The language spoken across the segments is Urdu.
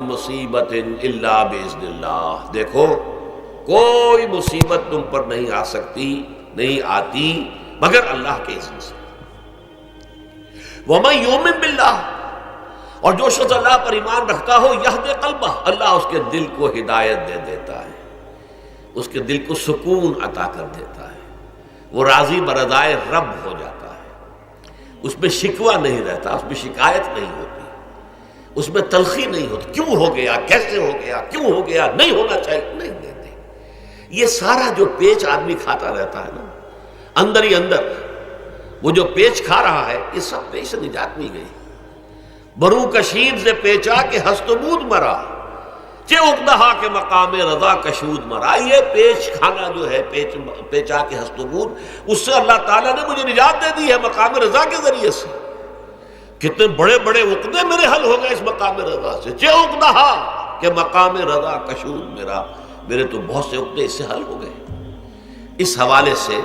مصیبت الا باذن اللہ، دیکھو کوئی مصیبت تم پر نہیں آ سکتی، نہیں آتی مگر اللہ کے اذن سے۔ وَمَن يُؤْمِن بِاللَّهِ، اور جو شخص اللہ پر ایمان رکھتا ہو، یہدِ قلبہ، اللہ اس کے دل کو ہدایت دے دیتا ہے، اس کے دل کو سکون عطا کر دیتا ہے، وہ راضی برضائے رب ہو جاتا ہے، اس میں شکوہ نہیں رہتا، اس میں شکایت نہیں ہوتی، اس میں تلخی نہیں ہوتی، کیوں ہو گیا، کیسے ہو گیا، کیوں ہو گیا، نہیں ہونا چاہیے، نہیں دیتے۔ یہ سارا جو پیچ آدمی کھاتا رہتا ہے نا اندر ہی اندر، وہ جو پیچ کھا رہا ہے، یہ سب پیچ سے نجات نہیں گئی۔ برو کشید سے پیچا کے ہست و بود مرا، چے اقدہا کے مقام رضا کشود مرا۔ یہ پیچ کھانا جو ہے، پیچا کے ہست و بود، اس سے اللہ تعالیٰ نے مجھے نجات دے دی ہے مقام رضا کے ذریعے سے۔ کتنے بڑے بڑے عقدے میرے حل ہو گئے اس مقام رضا سے، چے عقدہا کہ مقام رضا کشود میرا، میرے تو بہت سے عقدے اس سے حل ہو گئے۔ اس حوالے سے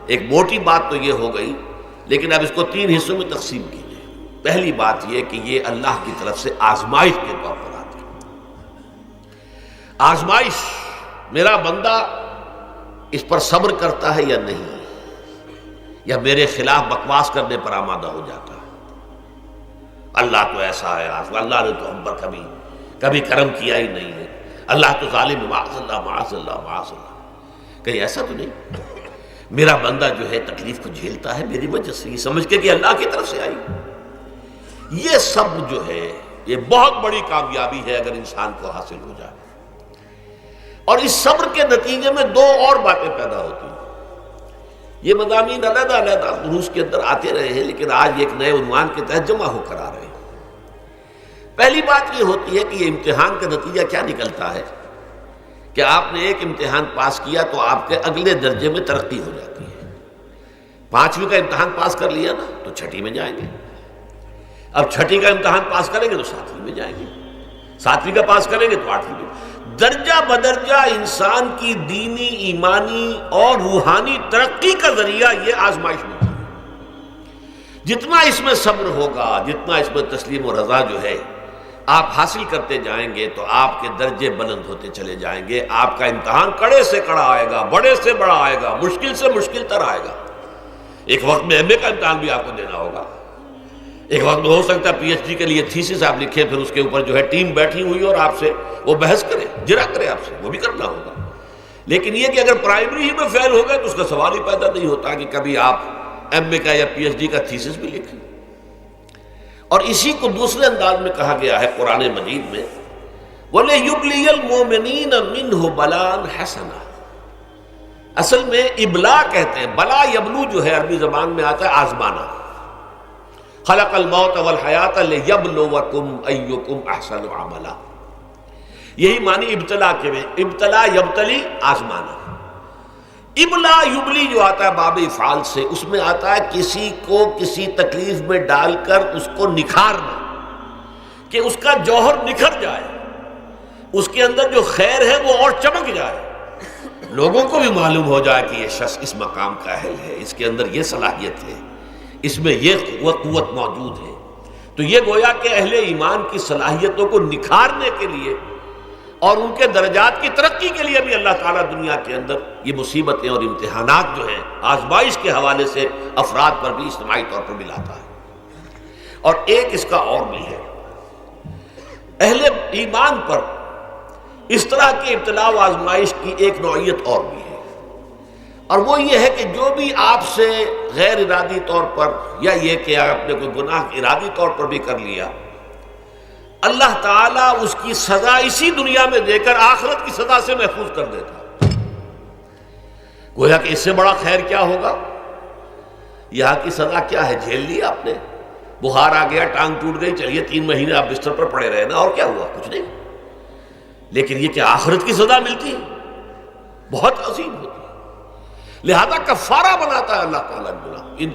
ایک موٹی بات تو یہ ہو گئی، لیکن اب اس کو 3 حصوں میں تقسیم کیجیے۔ پہلی بات یہ کہ یہ اللہ کی طرف سے آزمائش کے طور پر آتی ہے۔ آزمائش، میرا بندہ اس پر صبر کرتا ہے یا نہیں، یا میرے خلاف بکواس کرنے پر آمادہ ہو جاتا ہے۔ اللہ تو ایسا ہے، اللہ نے تو ہم پر کبھی کرم کیا ہی نہیں ہے، اللہ تو ظالم، معاذ اللہ معاذ اللہ معاذ اللہ۔ کہیں ایسا تو نہیں، میرا بندہ جو ہے تکلیف کو جھیلتا ہے میری وجہ سے، یہ سمجھ کے کہ اللہ کی طرف سے آئی۔ یہ سب جو ہے یہ بہت بڑی کامیابی ہے اگر انسان کو حاصل ہو جائے۔ اور اس صبر کے نتیجے میں 2 اور باتیں پیدا ہوتی ہیں۔ یہ مضامین علیحدہ علیحدہ دروس کے اندر آتے رہے ہیں، لیکن آج ایک نئے عنوان کے تحت جمع ہو کر آ رہے ہیں۔ پہلی بات یہ ہوتی ہے کہ یہ امتحان کا نتیجہ کیا نکلتا ہے کہ آپ نے ایک امتحان پاس کیا تو آپ کے اگلے درجے میں ترقی ہو جاتی ہے۔ 5ویں کا امتحان پاس کر لیا نا تو 6ٹھی میں جائیں گے، اب 6ٹھی کا امتحان پاس کریں گے تو 7ویں میں جائیں گے، 7ویں کا پاس کریں گے تو 8ویں میں۔ درجہ بدرجہ انسان کی دینی، ایمانی اور روحانی ترقی کا ذریعہ یہ آزمائش ہوتی ہے۔ جتنا اس میں صبر ہوگا، جتنا اس میں تسلیم و رضا جو ہے آپ حاصل کرتے جائیں گے تو آپ کے درجے بلند ہوتے چلے جائیں گے۔ آپ کا امتحان کڑے سے کڑا آئے گا، بڑے سے بڑا آئے گا، مشکل سے مشکل تر آئے گا۔ ایک وقت میں ایم اے کا امتحان بھی آپ کو دینا ہوگا، ایک وقت میں ہو سکتا ہے پی ایچ ڈی کے لیے تھیسس آپ لکھیں، پھر اس کے اوپر جو ہے ٹیم بیٹھی ہوئی اور آپ سے وہ بحث کرے، جرا کرے آپ سے، وہ بھی کرنا ہوگا۔ لیکن یہ کہ اگر پرائمری ہی میں فیل ہو گئے تو اس کا سوال ہی پیدا نہیں ہوتا کہ کبھی آپ ایم اے کا یا پی ایچ ڈی کا تھیسس بھی لکھیں۔ اور اسی کو دوسرے انداز میں کہا گیا ہے قرآن مجید میں، وَلِيُبْلِيَ الْمُؤْمِنِينَ مِنْهُ بَلَاءً حَسَنًا۔ اصل میں ابلا کہتے ہیں، بلا یبلو جو ہے عربی زبان میں آتا ہے آزمانا۔ خلق الموت والحیات لیبلوکم ایکم احسن عملا، یہی معنی ابتلا کے میں، ابتلا یبتلی آزمانا۔ ابلا یبلی جو آتا ہے باب افعال سے، اس میں آتا ہے کسی کو کسی تکلیف میں ڈال کر اس کو نکھارنا، کہ اس کا جوہر نکھر جائے، اس کے اندر جو خیر ہے وہ اور چمک جائے، لوگوں کو بھی معلوم ہو جائے کہ یہ شخص اس مقام کا اہل ہے، اس کے اندر یہ صلاحیت ہے، اس میں یہ قوت موجود ہے۔ تو یہ گویا کہ اہل ایمان کی صلاحیتوں کو نکھارنے کے لیے اور ان کے درجات کی ترقی کے لیے بھی اللہ تعالیٰ دنیا کے اندر یہ مصیبتیں اور امتحانات جو ہیں آزمائش کے حوالے سے افراد پر بھی اجتماعی طور پر بھی لاتا ہے۔ اور ایک اس کا اور بھی ہے، اہل ایمان پر اس طرح کے ابتلاء و آزمائش کی ایک نوعیت اور بھی ہے، اور وہ یہ ہے کہ جو بھی آپ سے غیر ارادی طور پر، یا یہ کہ آپ نے کوئی گناہ ارادی طور پر بھی کر لیا، اللہ تعالیٰ اس کی سزا اسی دنیا میں دے کر آخرت کی سزا سے محفوظ کر دیتا۔ گویا کہ اس سے بڑا خیر کیا ہوگا؟ یہاں کی سزا کیا ہے؟ جھیل لیا آپ نے، بخار آ گیا، ٹانگ ٹوٹ گئی، چلیے 3 مہینے آپ بستر پر پڑے رہے نا، اور کیا ہوا؟ کچھ نہیں۔ لیکن یہ کہ آخرت کی سزا ملتی ہے، بہت عظیم ہوتی ہے۔ لہذا کفارہ بناتا ہے اللہ تعالیٰ گناہ، ان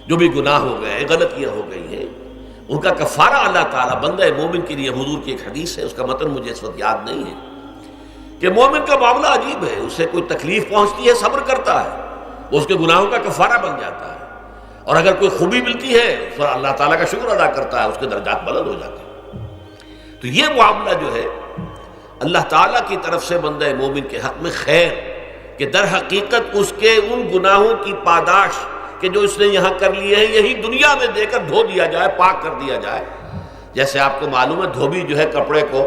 جو بھی گناہ ہو گئے ہیں، غلطیاں ہو گئی ہیں، ان کا کفارہ اللہ تعالیٰ بندہ مومن کے لیے، حضور کی ایک حدیث ہے، اس کا متن مجھے اس وقت یاد نہیں ہے، کہ مومن کا معاملہ عجیب ہے، اسے کوئی تکلیف پہنچتی ہے صبر کرتا ہے، وہ اس کے گناہوں کا کفارہ بن جاتا ہے، اور اگر کوئی خوبی ملتی ہے تو اللہ تعالیٰ کا شکر ادا کرتا ہے، اس کے درجات بلند ہو جاتے ہیں۔ تو یہ معاملہ جو ہے اللہ تعالیٰ کی طرف سے بندہ مومن کے حق میں خیر کہ در حقیقت اس کے ان گناہوں کی پاداش کہ جو اس نے یہاں کر لیے ہیں یہی دنیا میں دے کر دھو دیا جائے، پاک کر دیا جائے۔ جیسے آپ کو معلوم ہے دھوبی جو ہے کپڑے کو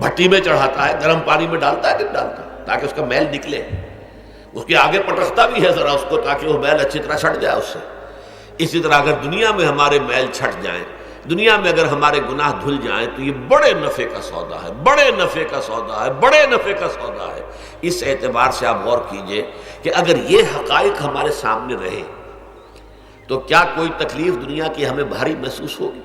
بھٹی میں چڑھاتا ہے، گرم پانی میں ڈالتا ہے کہ ڈالتا ہے تاکہ اس کا میل نکلے، اس کے آگے پٹکتا بھی ہے ذرا اس کو تاکہ وہ میل اچھی طرح چھٹ جائے اس سے۔ اسی طرح اگر دنیا میں ہمارے میل چھٹ جائیں، دنیا میں اگر ہمارے گناہ دھل جائیں تو یہ بڑے نفع کا سودا ہے، بڑے نفع کا سودا ہے، بڑے نفع کا سودا ہے۔ اس اعتبار سے آپ غور کیجئے کہ اگر یہ حقائق ہمارے سامنے رہے تو کیا کوئی تکلیف دنیا کی ہمیں بھاری محسوس ہوگی؟